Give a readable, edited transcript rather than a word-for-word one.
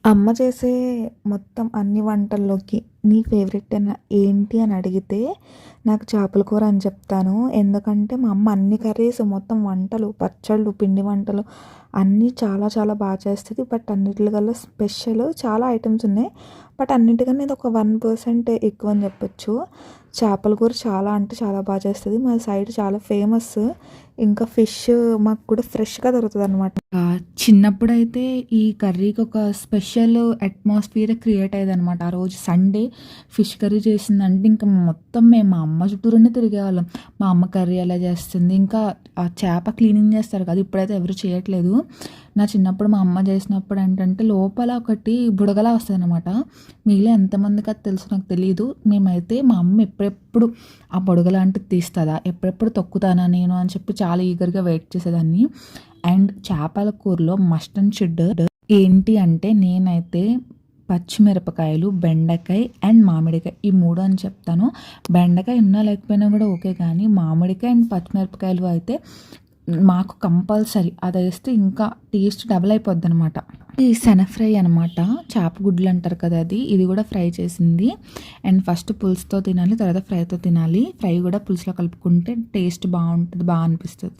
అమ్మ చేసే మొత్తం అన్ని వంటల్లోకి నీ ఫేవరెట్ ఏంటి అని అడిగితే నాకు చేపల కూర అని చెప్తాను. ఎందుకంటే మా అమ్మ అన్ని కర్రీస్ మొత్తం వంటలు, పచ్చళ్ళు, పిండి వంటలు అన్నీ చాలా చాలా బాగా చేస్తది. బట్ అన్నిట్లికల్లా స్పెషల్ చాలా ఐటెమ్స్ ఉన్నాయి. బట్ అన్నిటికన్నా ఇది ఒక 1% ఎక్కువ అని చెప్పొచ్చు. చేపల కూర చాలా అంటే చాలా బాగా చేస్తది. మా సైడ్ చాలా ఫేమస్. ఇంకా ఫిష్ మాకు కూడా ఫ్రెష్‌గా దొరుకుతదనమాట. చిన్నప్పుడైతే ఈ కర్రీకి ఒక స్పెషల్ అట్మాస్ఫియర్ క్రియేట్ అయ్యేదనమాట. ఆ రోజు సండే ఫిష్ కర్రీ చేసిందంటే ఇంకా మొత్తం మేము మా అమ్మ చుట్టూరునే తిరిగేవాళ్ళం. మా అమ్మ కర్రీ ఎలా చేస్తుంది, ఇంకా ఆ చేప క్లీనింగ్ చేస్తారు కదా, ఇప్పుడైతే ఎవరు చేయట్లేదు. నా చిన్నప్పుడు మా అమ్మ చేసినప్పుడు ఏంటంటే లోపల ఒకటి బుడగలా వస్తుందన్నమాట. మీలో ఎంతమందికి అది తెలుసు నాకు తెలియదు. మేమైతే మా అమ్మ ఎప్పుడెప్పుడు ఆ బుడగ లాంటిది తీస్తుందా, ఎప్పుడెప్పుడు తొక్కుతానా నేను అని చెప్పి చాలా ఈగర్గా వెయిట్ చేసేదాన్ని. అండ్ చేపల కూరలో మస్ట్ అండ్ షుడ్ ఏంటి అంటే నేనైతే పచ్చిమిరపకాయలు, బెండకాయ అండ్ మామిడికాయ ఈ 3 అని చెప్తాను. బెండకాయ ఉన్నా లేకపోయినా కూడా ఓకే, కానీ మామిడికాయ అండ్ పచ్చిమిరపకాయలు అయితే మాకు కంపల్సరీ. అది వేస్తే ఇంకా టేస్ట్ డబల్ అయిపోద్ది అనమాట. ఈ శన ఫ్రై అనమాట, చేప గుడ్లు అంటారు కదా, ఇది కూడా ఫ్రై చేసింది. అండ్ ఫస్ట్ పులుసుతో తినాలి, తర్వాత ఫ్రైతో తినాలి. ఫ్రై కూడా పులుసులో కలుపుకుంటే టేస్ట్ బాగుంటుంది, బాగా అనిపిస్తుంది.